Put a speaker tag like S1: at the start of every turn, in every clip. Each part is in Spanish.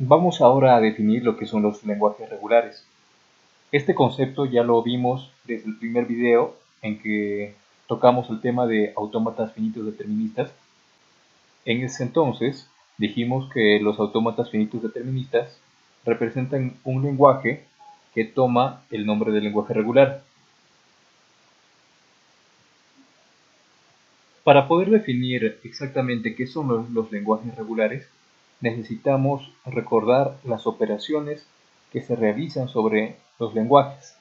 S1: Vamos ahora a definir lo que son los lenguajes regulares. Este concepto ya lo vimos desde el primer video en que tocamos el tema de autómatas finitos deterministas. En ese entonces dijimos que los autómatas finitos deterministas representan un lenguaje que toma el nombre del lenguaje regular. Para poder definir exactamente qué son los lenguajes regulares, necesitamos recordar las operaciones que se realizan sobre los lenguajes.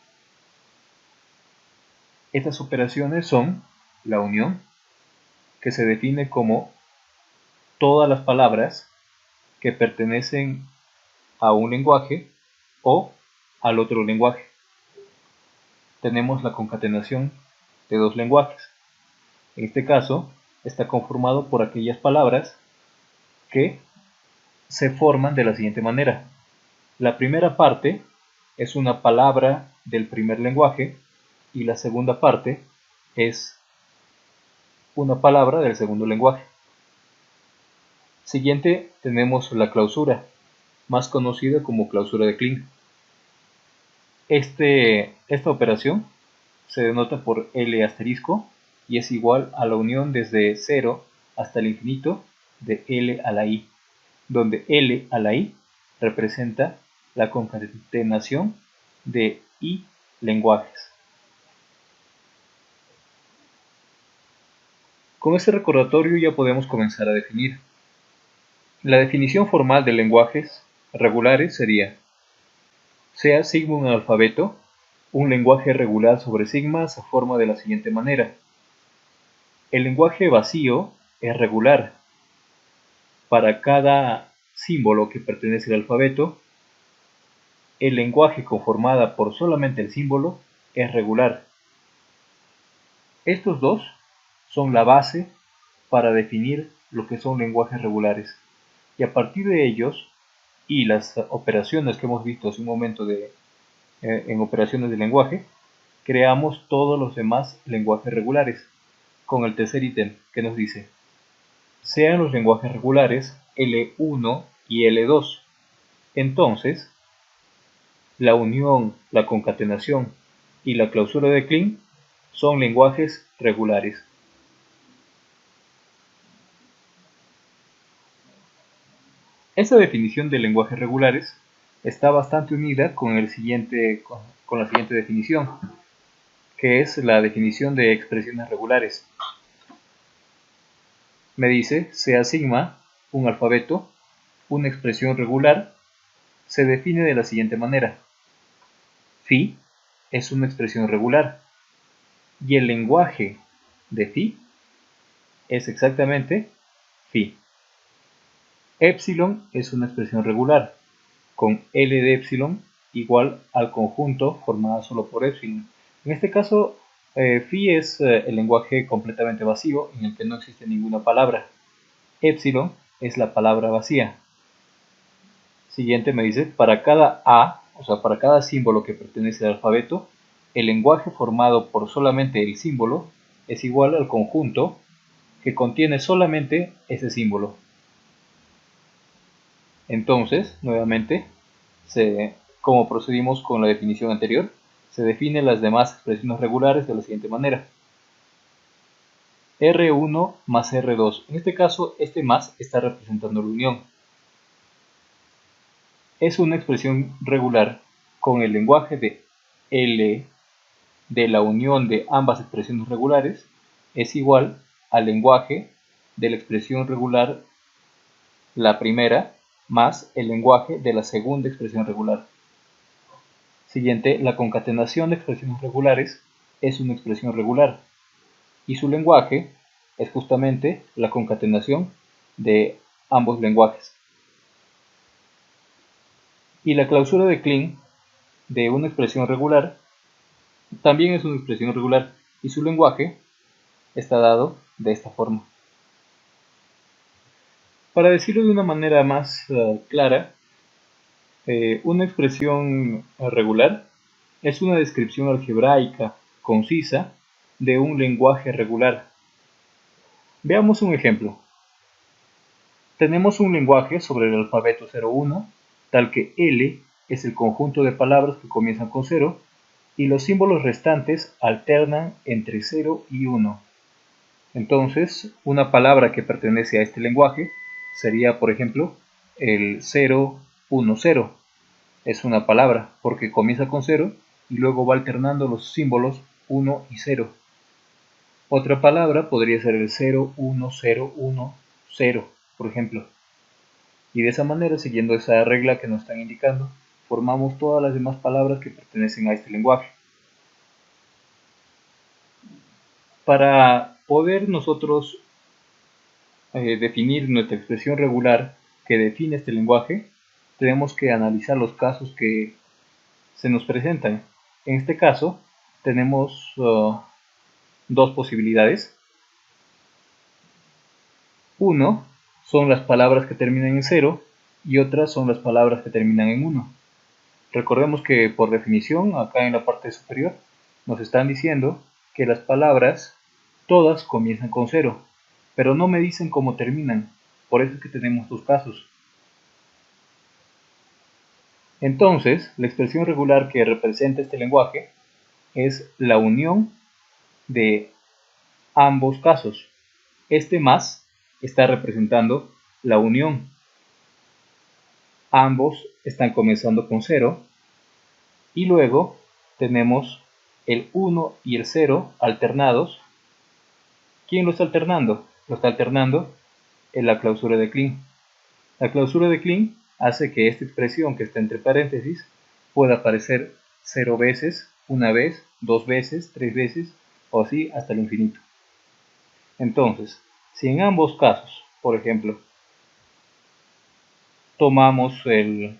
S1: Estas operaciones son la unión, que se define como todas las palabras que pertenecen a un lenguaje o al otro lenguaje. Tenemos la concatenación de dos lenguajes. En este caso, está conformado por aquellas palabras que se forman de la siguiente manera. La primera parte es una palabra del primer lenguaje y la segunda parte es una palabra del segundo lenguaje. Siguiente tenemos la clausura, más conocida como clausura de Kleene. Esta operación se denota por L asterisco y es igual a la unión desde 0 hasta el infinito de L a la I, donde L a la I representa la concatenación de I lenguajes. Con este recordatorio ya podemos comenzar a definir. La definición formal de lenguajes regulares sería: sea sigma un alfabeto, un lenguaje regular sobre sigma se forma de la siguiente manera. El lenguaje vacío es regular. Para cada símbolo que pertenece al alfabeto, el lenguaje conformado por solamente el símbolo es regular. Estos dos son la base para definir lo que son lenguajes regulares. Y a partir de ellos, y las operaciones que hemos visto hace un momento en operaciones de lenguaje, creamos todos los demás lenguajes regulares, con el tercer ítem que nos dice: sean los lenguajes regulares L1 y L2. Entonces, la unión, la concatenación y la clausura de Kleene son lenguajes regulares. Esta definición de lenguajes regulares está bastante unida con la siguiente definición, que es la definición de expresiones regulares. Me dice, sea sigma un alfabeto, una expresión regular, se define de la siguiente manera. Phi es una expresión regular y el lenguaje de phi es exactamente phi. Epsilon es una expresión regular, con L de epsilon igual al conjunto formado solo por epsilon. En este caso, phi es el lenguaje completamente vacío en el que no existe ninguna palabra. Epsilon es la palabra vacía. Siguiente me dice, para cada A, o sea, para cada símbolo que pertenece al alfabeto, el lenguaje formado por solamente el símbolo es igual al conjunto que contiene solamente ese símbolo. Entonces, nuevamente, como procedimos con la definición anterior, se definen las demás expresiones regulares de la siguiente manera. R1 más R2. En este caso, este más está representando la unión. Es una expresión regular con el lenguaje de L de la unión de ambas expresiones regulares es igual al lenguaje de la expresión regular, la primera, más el lenguaje de la segunda expresión regular. Siguiente, la concatenación de expresiones regulares es una expresión regular y su lenguaje es justamente la concatenación de ambos lenguajes. Y la clausura de Kleene de una expresión regular también es una expresión regular y su lenguaje está dado de esta forma. Para decirlo de una manera más clara, una expresión regular es una descripción algebraica concisa de un lenguaje regular. Veamos un ejemplo. Tenemos un lenguaje sobre el alfabeto 01 tal que L es el conjunto de palabras que comienzan con 0 y los símbolos restantes alternan entre 0 y 1. Entonces, una palabra que pertenece a este lenguaje sería, por ejemplo, el 010. Es una palabra porque comienza con 0 y luego va alternando los símbolos 1 y 0. Otra palabra podría ser el 01010, por ejemplo. Y de esa manera, siguiendo esa regla que nos están indicando, formamos todas las demás palabras que pertenecen a este lenguaje. Para poder nosotros definir nuestra expresión regular que define este lenguaje, tenemos que analizar los casos que se nos presentan. En este caso, tenemos dos posibilidades. Uno son las palabras que terminan en 0 y otras son las palabras que terminan en 1. Recordemos que por definición, acá en la parte superior, nos están diciendo que las palabras todas comienzan con 0, pero no me dicen cómo terminan. Por eso es que tenemos dos casos. Entonces, la expresión regular que representa este lenguaje es la unión de ambos casos. Este más está representando la unión. Ambos están comenzando con 0 y luego tenemos el 1 y el 0 alternados. ¿Quién lo está alternando? Lo está alternando en la clausura de Kleene. La clausura de Kleene hace que esta expresión que está entre paréntesis pueda aparecer 0 veces, una vez, 2 veces, 3 veces o así hasta el infinito. Entonces, si en ambos casos, por ejemplo, tomamos que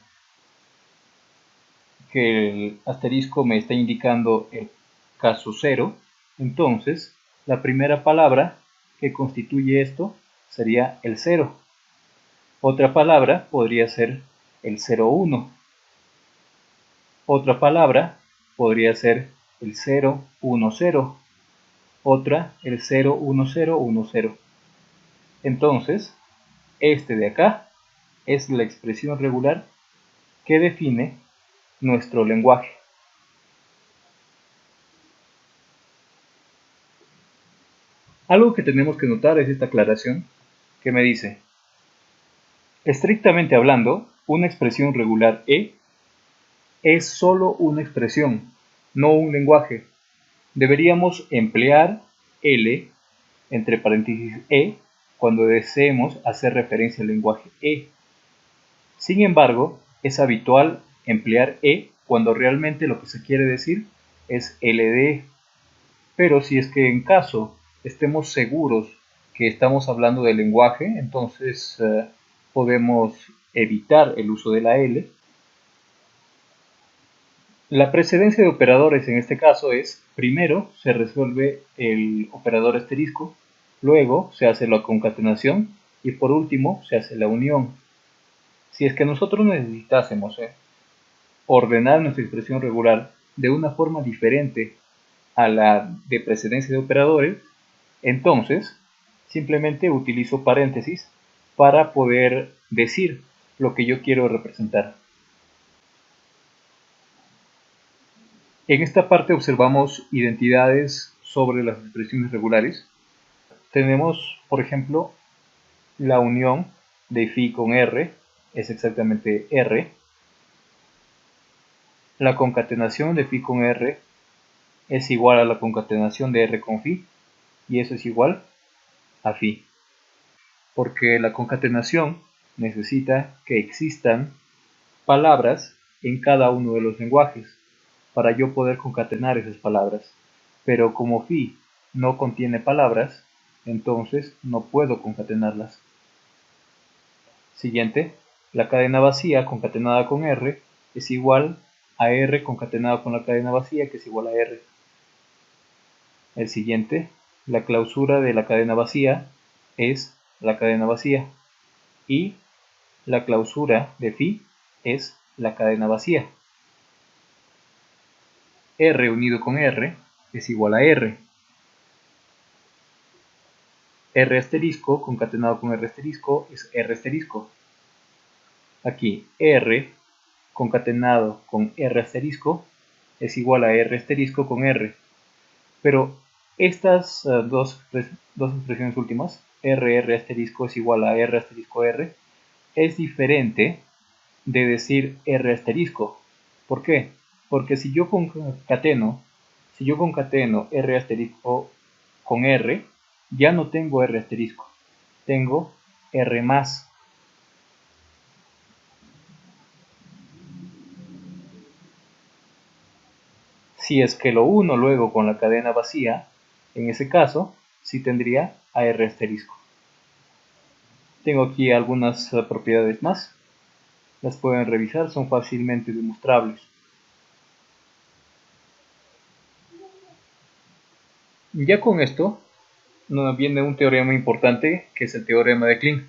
S1: el asterisco me está indicando el caso 0, entonces la primera palabra que constituye esto sería el 0. Otra palabra podría ser el 01. Otra palabra podría ser el 010. Otra el 01010. Entonces, este de acá es la expresión regular que define nuestro lenguaje. Algo que tenemos que notar es esta aclaración que me dice: estrictamente hablando, una expresión regular E es solo una expresión, no un lenguaje. Deberíamos emplear L entre paréntesis E cuando deseemos hacer referencia al lenguaje E. Sin embargo, es habitual emplear E cuando realmente lo que se quiere decir es LD. Pero si es que en caso estemos seguros que estamos hablando del lenguaje, entonces podemos evitar el uso de la L. La precedencia de operadores en este caso es: primero se resuelve el operador asterisco, luego se hace la concatenación y por último se hace la unión. Si es que nosotros necesitásemos ordenar nuestra expresión regular de una forma diferente a la de precedencia de operadores, entonces simplemente utilizo paréntesis para poder decir lo que yo quiero representar. En esta parte observamos identidades sobre las expresiones regulares. Tenemos, por ejemplo, la unión de phi con r es exactamente r. La concatenación de phi con r es igual a la concatenación de r con phi, y eso es igual a phi. Porque la concatenación necesita que existan palabras en cada uno de los lenguajes para yo poder concatenar esas palabras. Pero como phi no contiene palabras, entonces no puedo concatenarlas. Siguiente, la cadena vacía concatenada con r es igual a r concatenado con la cadena vacía, que es igual a r. El siguiente, la clausura de la cadena vacía es la cadena vacía y la clausura de phi es la cadena vacía. R unido con R es igual a R. R asterisco concatenado con R asterisco es R asterisco. Aquí R concatenado con R asterisco es igual a R asterisco con R. Pero estas dos expresiones últimas, R asterisco es igual a R asterisco R, es diferente de decir R asterisco. ¿Por qué? Porque si yo concateno R asterisco con R, ya no tengo R asterisco, tengo R más. Si es que lo uno luego con la cadena vacía, en ese caso, sí tendría a R asterisco. Tengo aquí algunas propiedades más. Las pueden revisar, son fácilmente demostrables. Ya con esto nos viene un teorema importante, que es el teorema de Kleene,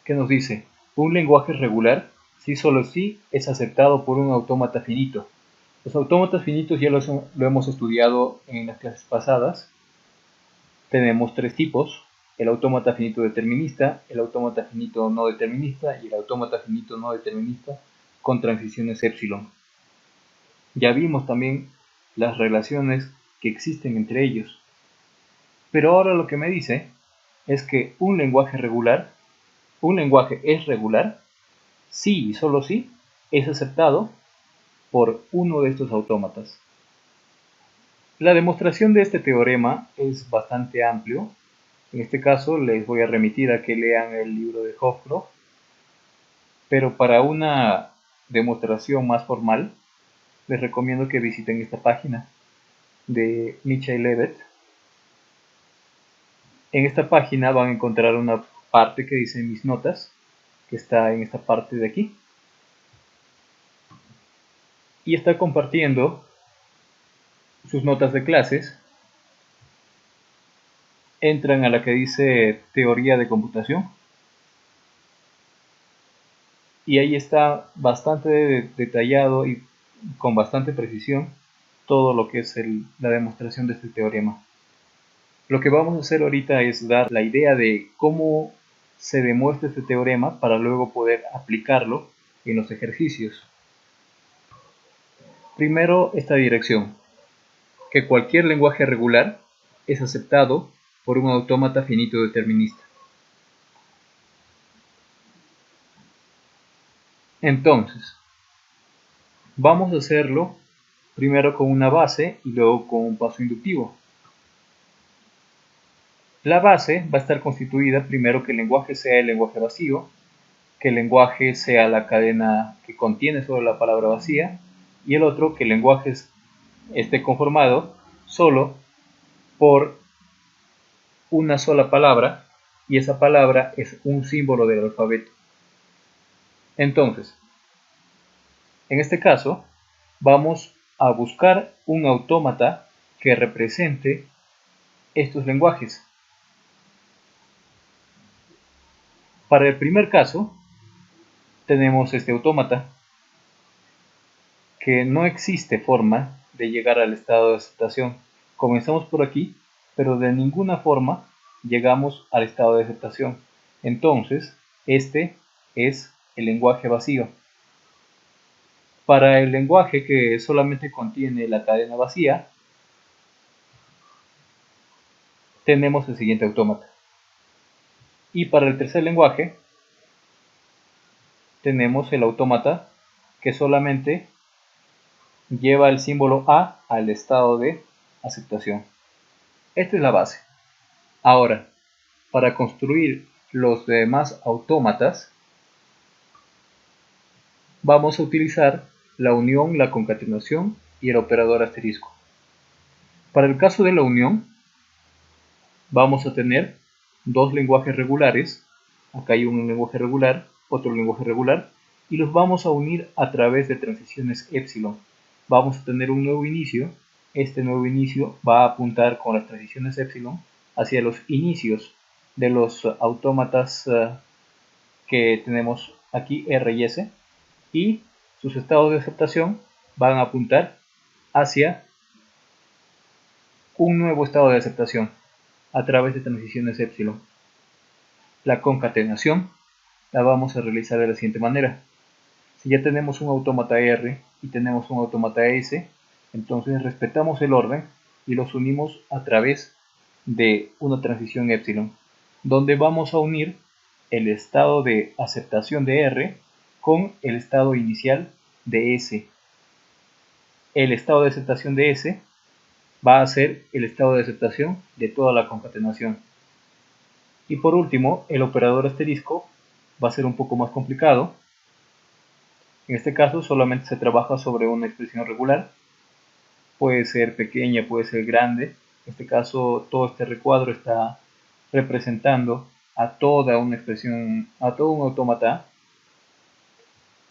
S1: que nos dice: un lenguaje regular, si solo sí, es aceptado por un autómata finito. Los autómatas finitos ya lo hemos estudiado en las clases pasadas. Tenemos tres tipos: el autómata finito determinista, el autómata finito no determinista y el autómata finito no determinista con transiciones épsilon. Ya vimos también las relaciones que existen entre ellos. Pero ahora lo que me dice es que un lenguaje es regular si y solo si es aceptado por uno de estos autómatas. La demostración de este teorema es bastante amplio. En este caso les voy a remitir a que lean el libro de Hofbroch, pero para una demostración más formal les recomiendo que visiten esta página de Michael Levet. En esta página van a encontrar una parte que dice mis notas, que está en esta parte de aquí, y está compartiendo sus notas de clases. Entran a la que dice teoría de computación y ahí está bastante detallado y con bastante precisión todo lo que es la demostración de este teorema. Lo que vamos a hacer ahorita es dar la idea de cómo se demuestra este teorema para luego poder aplicarlo en los ejercicios. Primero, esta dirección, que cualquier lenguaje regular es aceptado por un autómata finito determinista. Entonces, vamos a hacerlo primero con una base y luego con un paso inductivo. La base va a estar constituida primero que el lenguaje sea el lenguaje vacío, que el lenguaje sea la cadena que contiene solo la palabra vacía, y el otro que el lenguaje esté conformado solo por una sola palabra, y esa palabra es un símbolo del alfabeto. Entonces, en este caso, vamos a buscar un autómata que represente estos lenguajes. Para el primer caso, tenemos este autómata, que no existe forma de llegar al estado de aceptación. Comenzamos por aquí, pero de ninguna forma llegamos al estado de aceptación. Entonces, este es el lenguaje vacío. Para el lenguaje que solamente contiene la cadena vacía, tenemos el siguiente autómata. Y para el tercer lenguaje, tenemos el autómata que solamente lleva el símbolo A al estado de aceptación. Esta es la base. Ahora, para construir los demás autómatas, vamos a utilizar la unión, la concatenación y el operador asterisco. Para el caso de la unión, vamos a tener dos lenguajes regulares. Acá hay un lenguaje regular, otro lenguaje regular, y los vamos a unir a través de transiciones épsilon. Vamos a tener un nuevo inicio. Este nuevo inicio va a apuntar con las transiciones épsilon hacia los inicios de los autómatas que tenemos aquí, R y S, y sus estados de aceptación van a apuntar hacia un nuevo estado de aceptación a través de transiciones épsilon. La concatenación la vamos a realizar de la siguiente manera. Si ya tenemos un autómata R y tenemos un autómata S, entonces respetamos el orden y los unimos a través de una transición epsilon, donde vamos a unir el estado de aceptación de R con el estado inicial de S. El estado de aceptación de S va a ser el estado de aceptación de toda la concatenación. Y por último, el operador asterisco va a ser un poco más complicado. En este caso solamente se trabaja sobre una expresión regular. Puede ser pequeña, puede ser grande. En este caso todo este recuadro está representando a toda una expresión, a todo un autómata.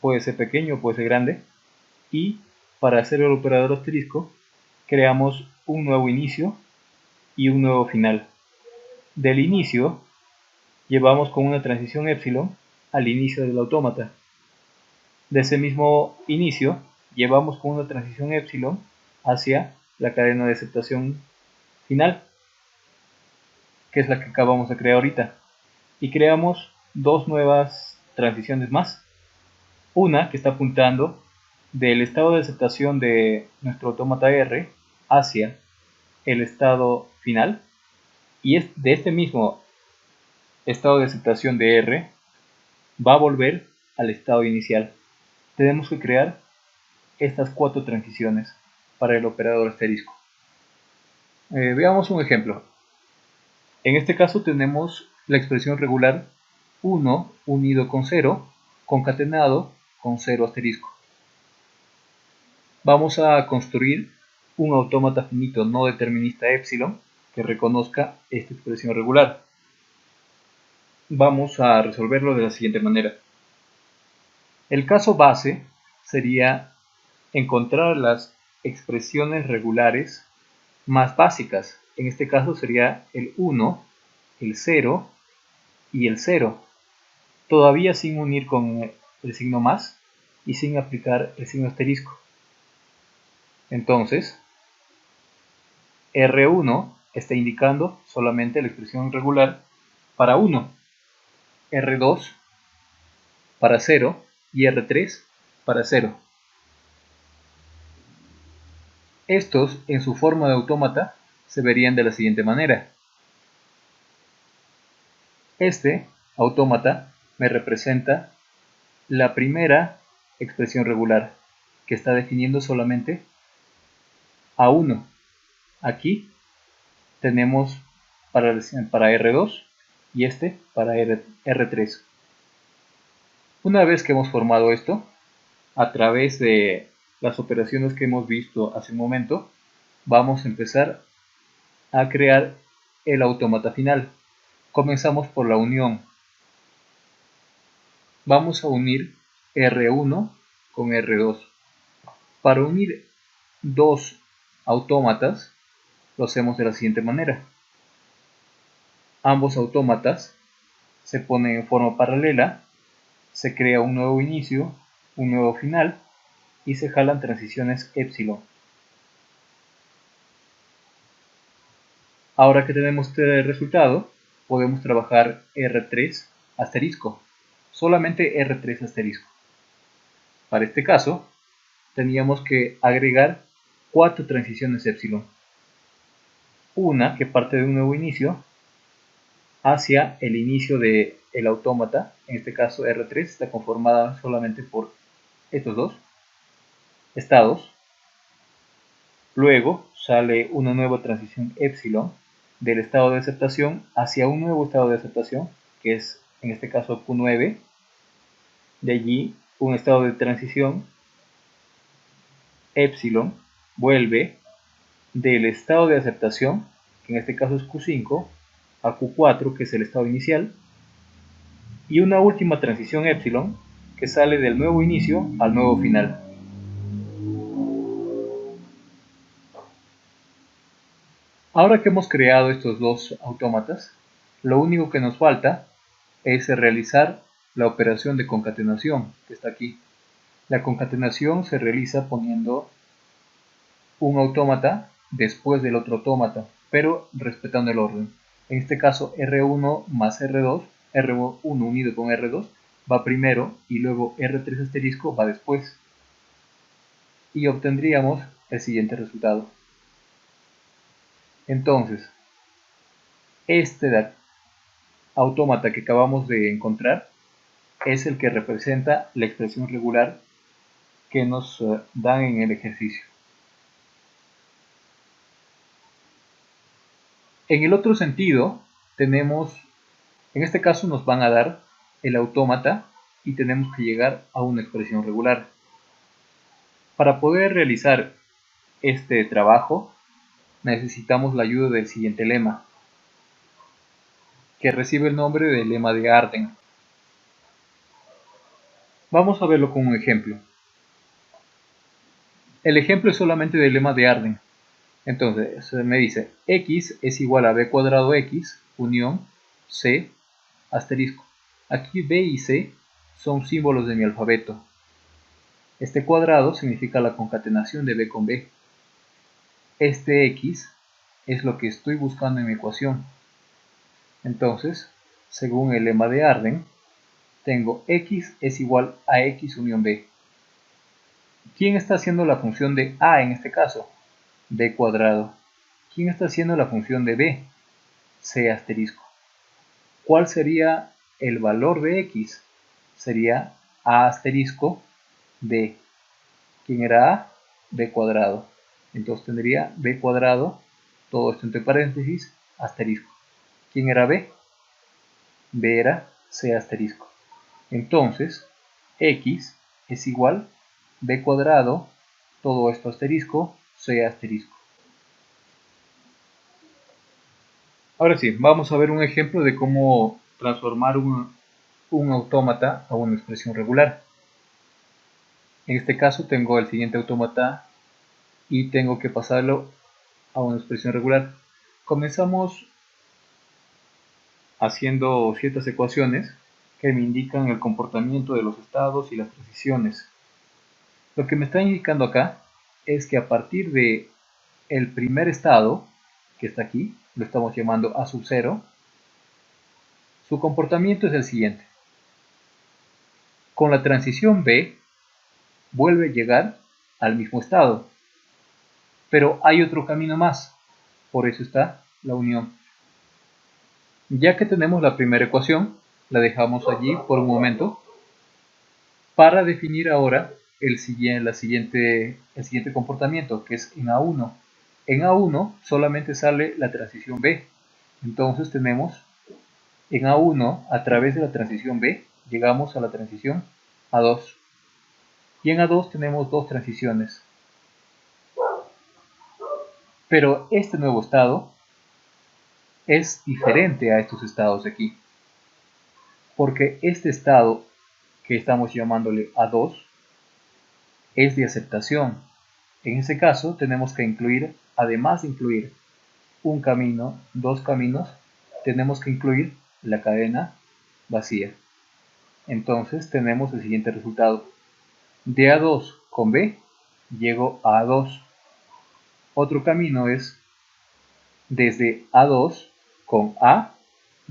S1: Puede ser pequeño, puede ser grande. Y para hacer el operador asterisco creamos un nuevo inicio y un nuevo final. Del inicio llevamos con una transición epsilon al inicio del autómata. De ese mismo inicio llevamos con una transición epsilon hacia la cadena de aceptación final, que es la que acabamos de crear ahorita. Y creamos dos nuevas transiciones más. Una que está apuntando del estado de aceptación de nuestro autómata R hacia el estado final, y de este mismo estado de aceptación de R va a volver al estado inicial. Tenemos que crear estas 4 transiciones para el operador asterisco. Veamos un ejemplo. En este caso tenemos la expresión regular 1 unido con 0 concatenado con 0 asterisco. Vamos a construir un autómata finito no determinista epsilon que reconozca esta expresión regular. Vamos a resolverlo de la siguiente manera. El caso base sería encontrar las expresiones regulares más básicas. En este caso sería el 1, el 0 y el 0. Todavía sin unir con el signo más y sin aplicar el signo asterisco. Entonces, R1 está indicando solamente la expresión regular para 1, R2 para 0 y R3 para 0. Estos, en su forma de autómata, se verían de la siguiente manera. Este autómata me representa la primera expresión regular, que está definiendo solamente a 1. Aquí tenemos para R2 y este para R3. Una vez que hemos formado esto, a través de las operaciones que hemos visto hace un momento, vamos a empezar a crear el autómata final. Comenzamos por la unión. Vamos a unir R1 con R2. Para unir dos autómatas, lo hacemos de la siguiente manera. Ambos autómatas se ponen en forma paralela, se crea un nuevo inicio, un nuevo final y se jalan transiciones epsilon. Ahora que tenemos este resultado, podemos trabajar R3 asterisco, solamente R3 asterisco. Para este caso, teníamos que agregar 4 transiciones epsilon. Una que parte de un nuevo inicio hacia el inicio del autómata, en este caso R3 está conformada solamente por estos dos estados. Luego sale una nueva transición epsilon del estado de aceptación hacia un nuevo estado de aceptación, que es en este caso Q9. De allí un estado de transición epsilon vuelve del estado de aceptación, que en este caso es Q5, a Q4, que es el estado inicial, y una última transición epsilon que sale del nuevo inicio al nuevo final. Ahora que hemos creado estos dos autómatas, lo único que nos falta es realizar la operación de concatenación, que está aquí. La concatenación se realiza poniendo un autómata después del otro autómata, pero respetando el orden. En este caso R1 más R2, R1 unido con R2, va primero y luego R3 asterisco va después. Y obtendríamos el siguiente resultado. Entonces, este autómata que acabamos de encontrar es el que representa la expresión regular que nos dan en el ejercicio. En el otro sentido, tenemos, en este caso nos van a dar el autómata y tenemos que llegar a una expresión regular. Para poder realizar este trabajo, necesitamos la ayuda del siguiente lema, que recibe el nombre del lema de Arden. Vamos a verlo con un ejemplo. El ejemplo es solamente del lema de Arden. Entonces me dice x es igual a b cuadrado x unión c asterisco. Aquí b y c son símbolos de mi alfabeto. Este cuadrado significa la concatenación de b con b. Este x es lo que estoy buscando en mi ecuación. Entonces, según el lema de Arden, tengo x es igual a x unión b. ¿Quién está haciendo la función de a en este caso? B cuadrado. ¿Quién está haciendo la función de b? C asterisco. ¿Cuál sería el valor de x? Sería a asterisco b. ¿Quién era a? B cuadrado. Entonces tendría b cuadrado, todo esto entre paréntesis, asterisco. ¿Quién era b? B era c asterisco. Entonces, x es igual b cuadrado, todo esto asterisco, c asterisco. Ahora sí, vamos a ver un ejemplo de cómo transformar un autómata a una expresión regular. En este caso tengo el siguiente autómata y tengo que pasarlo a una expresión regular. Comenzamos haciendo ciertas ecuaciones que me indican el comportamiento de los estados y las transiciones. Lo que me está indicando acá es que a partir de el primer estado, que está aquí, lo estamos llamando A sub 0, su comportamiento es el siguiente. Con la transición B, vuelve a llegar al mismo estado, pero hay otro camino más, por eso está la unión. Ya que tenemos la primera ecuación, la dejamos allí por un momento, para definir ahora el siguiente comportamiento, que es en A1. En A1 solamente sale la transición B, entonces tenemos en A1, a través de la transición B, llegamos a la transición A2. Y en A2 tenemos dos transiciones. Pero este nuevo estado es diferente a estos estados de aquí. Porque este estado, que estamos llamándole A2, es de aceptación. En ese caso tenemos que incluir, además de incluir un camino, dos caminos, tenemos que incluir la cadena vacía. Entonces tenemos el siguiente resultado. De A2 con B llego a A2. Otro camino es desde A2 con A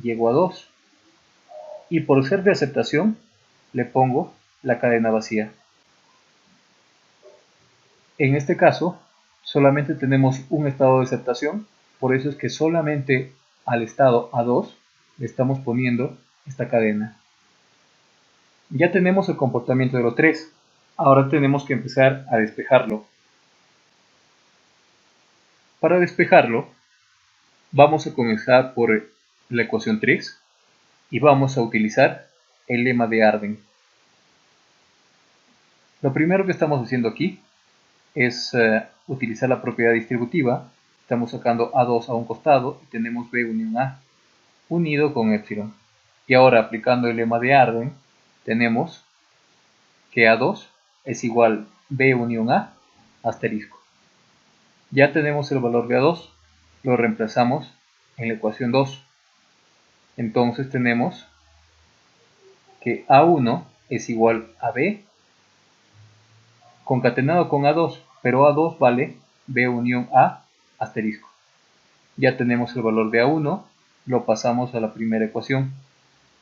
S1: llego a 2. Y por ser de aceptación le pongo la cadena vacía. En este caso solamente tenemos un estado de aceptación, por eso es que solamente al estado A2 le estamos poniendo esta cadena. Ya tenemos el comportamiento de los tres. Ahora tenemos que empezar a despejarlo. Para despejarlo, vamos a comenzar por la ecuación 3 y vamos a utilizar el lema de Arden. Lo primero que estamos haciendo aquí es utilizar la propiedad distributiva. Estamos sacando A2 a un costado y tenemos B unión A unido con epsilon. Y ahora aplicando el lema de Arden, tenemos que A2 es igual B unión A asterisco. Ya tenemos el valor de A2, lo reemplazamos en la ecuación 2. Entonces tenemos que A1 es igual a B concatenado con A2, pero A2 vale B unión A asterisco. Ya tenemos el valor de A1, lo pasamos a la primera ecuación.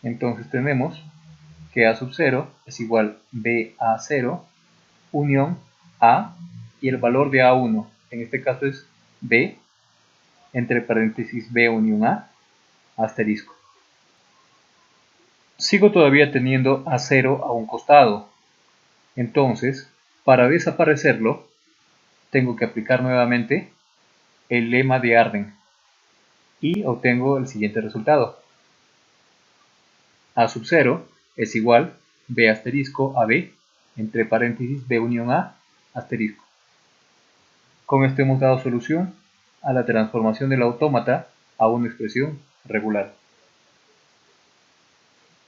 S1: Entonces tenemos que A sub 0 es igual B a 0 unión A y el valor de A1, en este caso es B, entre paréntesis B unión A, asterisco. Sigo todavía teniendo A0 a un costado, entonces para desaparecerlo tengo que aplicar nuevamente el lema de Arden y obtengo el siguiente resultado. A sub 0 es igual B asterisco a B, entre paréntesis B unión A, asterisco. Con esto hemos dado solución a la transformación del autómata a una expresión regular.